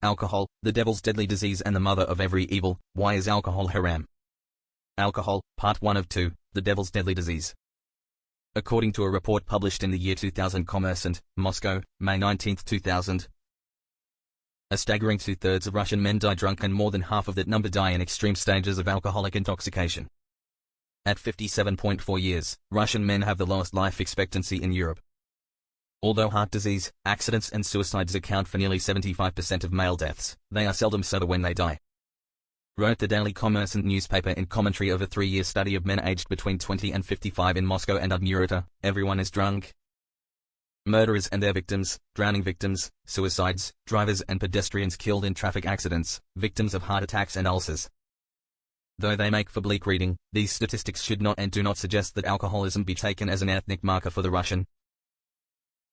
Alcohol, the devil's deadly disease and the mother of every evil. Why is alcohol haram? Alcohol, Part 1 of 2, The Devil's Deadly Disease. According to a report published in the year 2000, Kommersant, Moscow, May 19, 2000, a staggering 2/3 of Russian men die drunk and more than half of that number die in extreme stages of alcoholic intoxication. At 57.4 years, Russian men have the lowest life expectancy in Europe. Although heart disease, accidents and suicides account for nearly 75% of male deaths, they are seldom sober when they die. Wrote the Daily Kommersant newspaper in commentary of a 3-year study of men aged between 20 and 55 in Moscow and Udmurtia, everyone is drunk. Murderers and their victims, drowning victims, suicides, drivers and pedestrians killed in traffic accidents, victims of heart attacks and ulcers. Though they make for bleak reading, these statistics should not and do not suggest that alcoholism be taken as an ethnic marker for the Russian,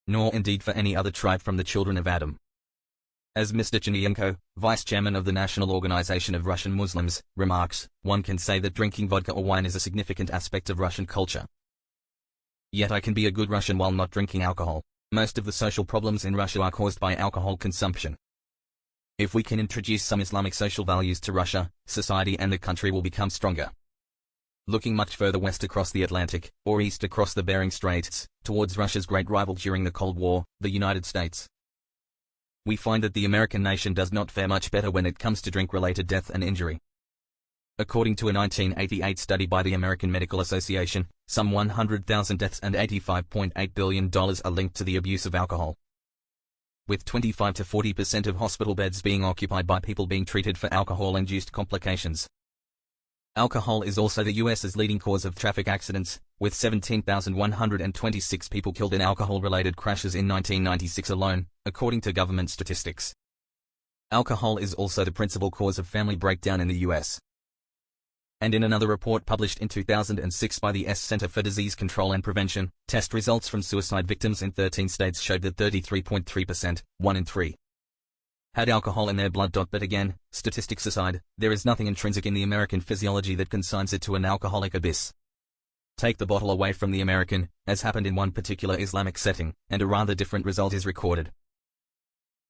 nor indeed for any other tribe from the children of Adam. As Mr. Chernyenko, vice chairman of the National Organization of Russian Muslims, remarks, one can say that drinking vodka or wine is a significant aspect of Russian culture. Yet I can be a good Russian while not drinking alcohol. Most of the social problems in Russia are caused by alcohol consumption. If we can introduce some Islamic social values to Russia, society and the country will become stronger. Looking much further west across the Atlantic, or east across the Bering Straits, towards Russia's great rival during the Cold War, the United States, we find that the American nation does not fare much better when it comes to drink-related death and injury. According to a 1988 study by the American Medical Association, some 100,000 deaths and $85.8 billion are linked to the abuse of alcohol, with 25 to 40% of hospital beds being occupied by people being treated for alcohol-induced complications. Alcohol is also the U.S.'s leading cause of traffic accidents, with 17,126 people killed in alcohol-related crashes in 1996 alone, according to government statistics. Alcohol is also the principal cause of family breakdown in the U.S. And in another report published in 2006 by the Center for Disease Control and Prevention, test results from suicide victims in 13 states showed that 33.3%, 1 in 3, had alcohol in their blood. But again, statistics aside, there is nothing intrinsic in the American physiology that consigns it to an alcoholic abyss. Take the bottle away from the American, as happened in one particular Islamic setting, and a rather different result is recorded.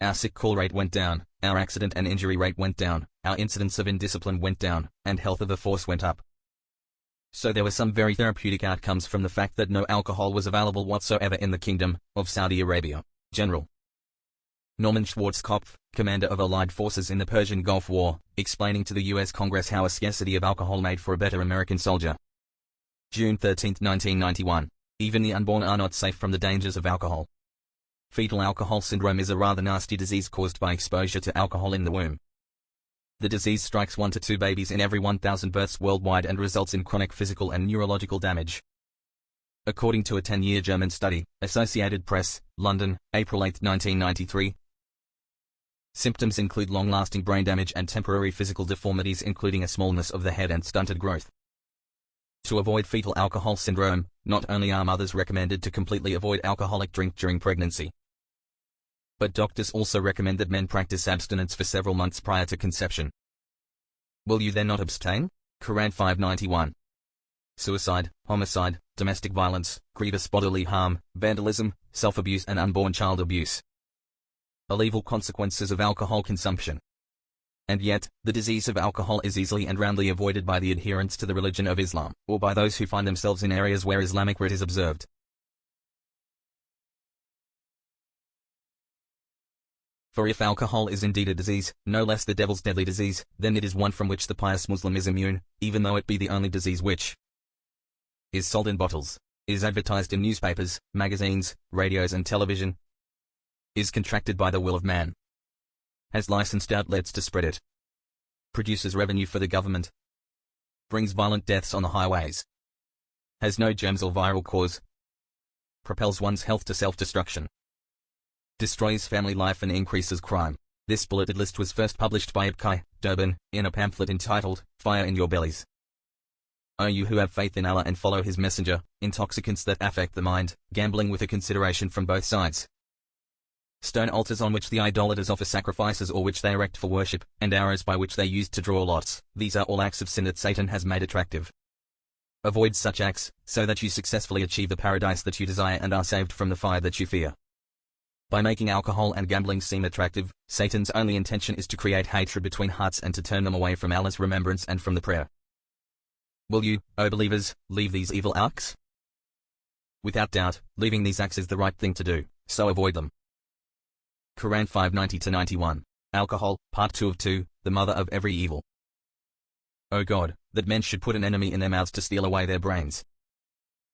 Our sick call rate went down, our accident and injury rate went down, our incidence of indiscipline went down, and health of the force went up. So there were some very therapeutic outcomes from the fact that no alcohol was available whatsoever in the Kingdom of Saudi Arabia. General Norman Schwarzkopf, commander of Allied forces in the Persian Gulf War, explaining to the U.S. Congress how a scarcity of alcohol made for a better American soldier. June 13, 1991. Even the unborn are not safe from the dangers of alcohol. Fetal alcohol syndrome is a rather nasty disease caused by exposure to alcohol in the womb. The disease strikes 1 to 2 babies in every 1,000 births worldwide and results in chronic physical and neurological damage. According to a 10-year German study, Associated Press, London, April 8, 1993, symptoms include long-lasting brain damage and temporary physical deformities including a smallness of the head and stunted growth. To avoid fetal alcohol syndrome, not only are mothers recommended to completely avoid alcoholic drink during pregnancy, but doctors also recommend that men practice abstinence for several months prior to conception. Will you then not abstain? Quran 591. Suicide, homicide, domestic violence, grievous bodily harm, vandalism, self-abuse and unborn child abuse. All evil consequences of alcohol consumption. And yet, the disease of alcohol is easily and roundly avoided by the adherents to the religion of Islam, or by those who find themselves in areas where Islamic rite is observed. For if alcohol is indeed a disease, no less the devil's deadly disease, then it is one from which the pious Muslim is immune, even though it be the only disease which is sold in bottles, is advertised in newspapers, magazines, radios and television, is contracted by the will of man, has licensed outlets to spread it, produces revenue for the government, brings violent deaths on the highways, has no germs or viral cause, propels one's health to self-destruction, destroys family life and increases crime. This bulleted list was first published by Ibkai, Durban, in a pamphlet entitled, Fire in Your Bellies. O you who have faith in Allah and follow His Messenger, intoxicants that affect the mind, gambling with a consideration from both sides, stone altars on which the idolaters offer sacrifices or which they erect for worship, and arrows by which they use to draw lots, these are all acts of sin that Satan has made attractive. Avoid such acts, so that you successfully achieve the paradise that you desire and are saved from the fire that you fear. By making alcohol and gambling seem attractive, Satan's only intention is to create hatred between hearts and to turn them away from Allah's remembrance and from the prayer. Will you, O believers, leave these evil acts? Without doubt, leaving these acts is the right thing to do, so avoid them. Quran 5:90-91. Alcohol, Part 2 of 2, the mother of every evil. O God, that men should put an enemy in their mouths to steal away their brains.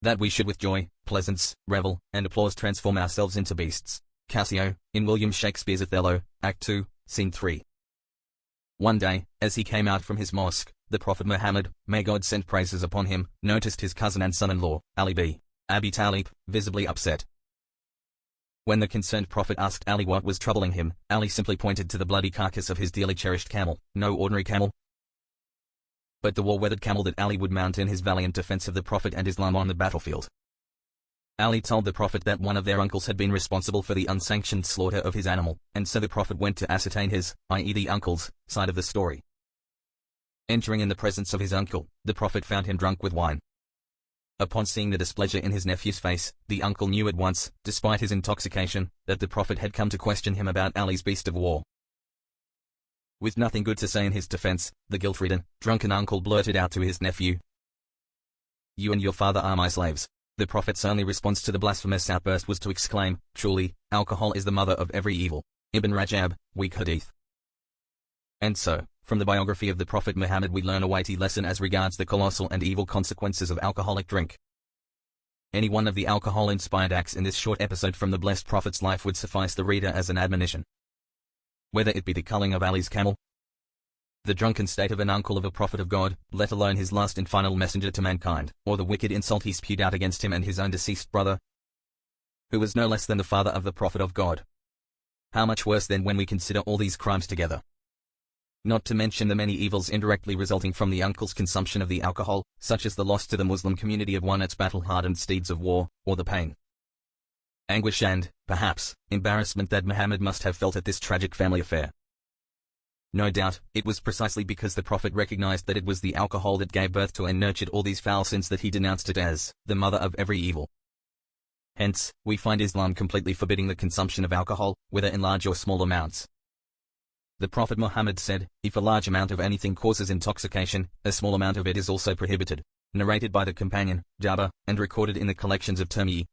That we should with joy, pleasance, revel, and applause transform ourselves into beasts. Cassio, in William Shakespeare's Othello, Act 2, Scene 3. One day, as he came out from his mosque, the Prophet Muhammad, may God send praises upon him, noticed his cousin and son-in-law, Ali b. Abi Talib, visibly upset. When the concerned Prophet asked Ali what was troubling him, Ali simply pointed to the bloody carcass of his dearly cherished camel, no ordinary camel, but the war-weathered camel that Ali would mount in his valiant defense of the Prophet and Islam on the battlefield. Ali told the Prophet that one of their uncles had been responsible for the unsanctioned slaughter of his animal, and so the Prophet went to ascertain his, i.e. the uncle's, side of the story. Entering in the presence of his uncle, the Prophet found him drunk with wine. Upon seeing the displeasure in his nephew's face, the uncle knew at once, despite his intoxication, that the Prophet had come to question him about Ali's beast of war. With nothing good to say in his defense, the guilt-ridden, drunken uncle blurted out to his nephew, "You and your father are my slaves." The Prophet's only response to the blasphemous outburst was to exclaim, "Truly, alcohol is the mother of every evil." Ibn Rajab, Weak Hadith. And so, from the biography of the Prophet Muhammad we learn a weighty lesson as regards the colossal and evil consequences of alcoholic drink. Any one of the alcohol-inspired acts in this short episode from the blessed Prophet's life would suffice the reader as an admonition. Whether it be the culling of Ali's camel, the drunken state of an uncle of a prophet of God, let alone his last and final messenger to mankind, or the wicked insult he spewed out against him and his own deceased brother, who was no less than the father of the prophet of God. How much worse then when we consider all these crimes together. Not to mention the many evils indirectly resulting from the uncle's consumption of the alcohol, such as the loss to the Muslim community of one its battle-hardened steeds of war, or the pain, anguish and, perhaps, embarrassment that Muhammad must have felt at this tragic family affair. No doubt, it was precisely because the Prophet recognized that it was the alcohol that gave birth to and nurtured all these foul sins that he denounced it as the mother of every evil. Hence, we find Islam completely forbidding the consumption of alcohol, whether in large or small amounts. The Prophet Muhammad said, "If a large amount of anything causes intoxication, a small amount of it is also prohibited." Narrated by the companion, Jabir, and recorded in the collections of Tirmidhi.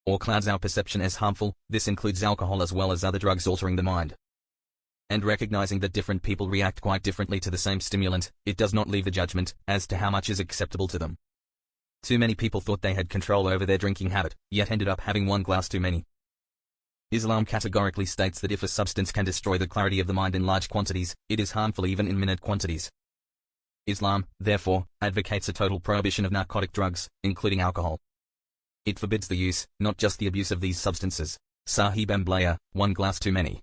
Or clouds our perception as harmful. This includes alcohol as well as other drugs altering the mind. And recognizing that different people react quite differently to the same stimulant, it does not leave a judgment as to how much is acceptable to them. Too many people thought they had control over their drinking habit, yet ended up having one glass too many. Islam categorically states that if a substance can destroy the clarity of the mind in large quantities, it is harmful even in minute quantities. Islam, therefore, advocates a total prohibition of narcotic drugs, including alcohol. It forbids the use, not just the abuse of these substances. Sahih Amblaya, one glass too many.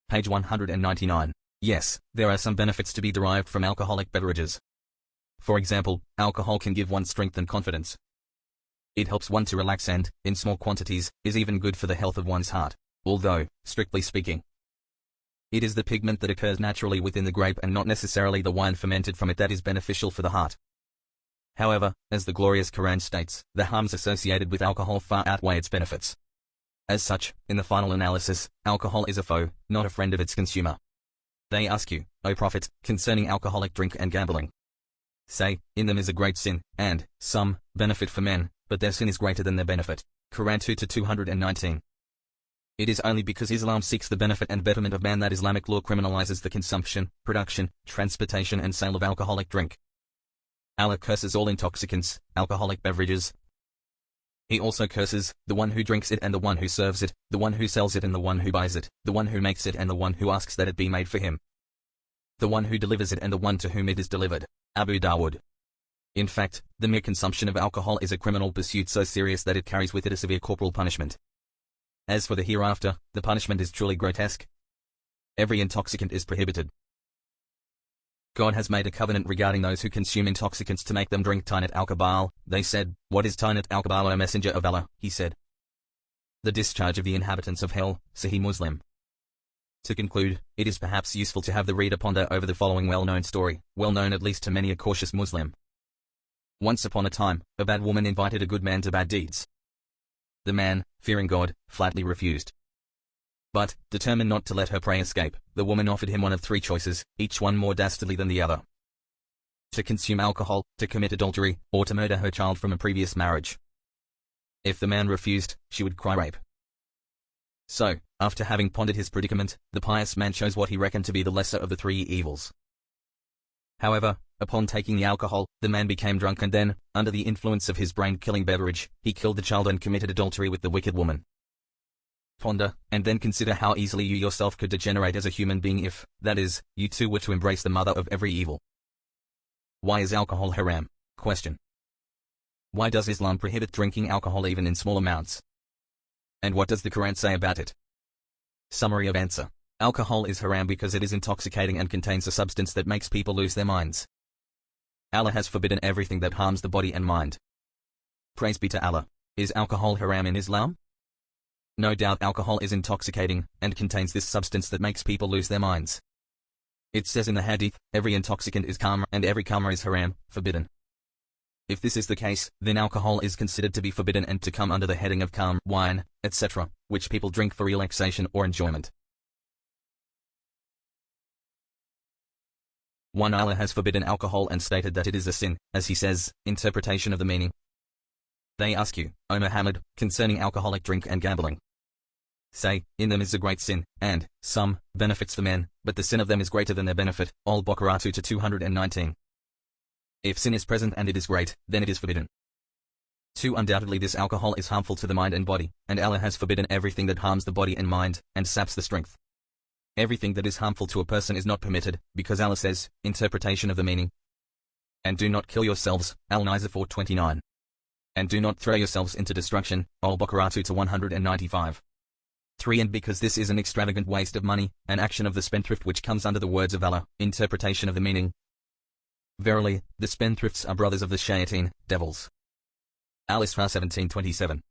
Page 199. Yes, there are some benefits to be derived from alcoholic beverages. For example, alcohol can give one strength and confidence. It helps one to relax and, in small quantities, is even good for the health of one's heart, although, strictly speaking, it is the pigment that occurs naturally within the grape and not necessarily the wine fermented from it that is beneficial for the heart. However, as the glorious Quran states, the harms associated with alcohol far outweigh its benefits. As such, in the final analysis, alcohol is a foe, not a friend of its consumer. They ask you, O Prophet, concerning alcoholic drink and gambling. Say, in them is a great sin, and, some, benefit for men, but their sin is greater than their benefit. Quran 2-219. It is only because Islam seeks the benefit and betterment of man that Islamic law criminalizes the consumption, production, transportation and sale of alcoholic drink. Allah curses all intoxicants, alcoholic beverages. He also curses the one who drinks it and the one who serves it, the one who sells it and the one who buys it, the one who makes it and the one who asks that it be made for him, the one who delivers it and the one to whom it is delivered. Abu Dawud. In fact, the mere consumption of alcohol is a criminal pursuit so serious that it carries with it a severe corporal punishment. As for the hereafter, the punishment is truly grotesque. Every intoxicant is prohibited. God has made a covenant regarding those who consume intoxicants to make them drink Tinat al-Kabal. They said, "What is Tinat al-Kabal, O Messenger of Allah?" He said, "The discharge of the inhabitants of hell." Sahih Muslim. To conclude, it is perhaps useful to have the reader ponder over the following well-known story, well known at least to many a cautious Muslim. Once upon a time, a bad woman invited a good man to bad deeds. The man, fearing God, flatly refused. But, determined not to let her prey escape, the woman offered him one of three choices, each one more dastardly than the other: to consume alcohol, to commit adultery, or to murder her child from a previous marriage. If the man refused, she would cry rape. So, after having pondered his predicament, the pious man chose what he reckoned to be the lesser of the three evils. However, upon taking the alcohol, the man became drunk and then, under the influence of his brain-killing beverage, he killed the child and committed adultery with the wicked woman. Ponder, and then consider how easily you yourself could degenerate as a human being if, that is, you too were to embrace the mother of every evil. Why is alcohol haram? Question. Why does Islam prohibit drinking alcohol even in small amounts? And what does the Quran say about it? Summary of answer. Alcohol is haram because it is intoxicating and contains a substance that makes people lose their minds. Allah has forbidden everything that harms the body and mind. Praise be to Allah. Is alcohol haram in Islam? No doubt alcohol is intoxicating, and contains this substance that makes people lose their minds. It says in the hadith, every intoxicant is khamr and every khamr is haram, forbidden. If this is the case, then alcohol is considered to be forbidden and to come under the heading of khamr, wine, etc., which people drink for relaxation or enjoyment. 1. Allah has forbidden alcohol and stated that it is a sin, as he says, interpretation of the meaning. They ask you, O Muhammad, concerning alcoholic drink and gambling. Say, in them is a great sin, and, some, benefits the men, but the sin of them is greater than their benefit. Al-Baqarah 2:219. If sin is present and it is great, then it is forbidden. 2. Undoubtedly this alcohol is harmful to the mind and body, and Allah has forbidden everything that harms the body and mind, and saps the strength. Everything that is harmful to a person is not permitted, because Allah says, interpretation of the meaning. And do not kill yourselves, Al-Nisa 4:29. And do not throw yourselves into destruction, Al-Baqarah 2:195. 3. And because this is an extravagant waste of money, an action of the spendthrift which comes under the words of Allah, interpretation of the meaning. Verily, the spendthrifts are brothers of the shayateen, devils. Al-Isra 17:27.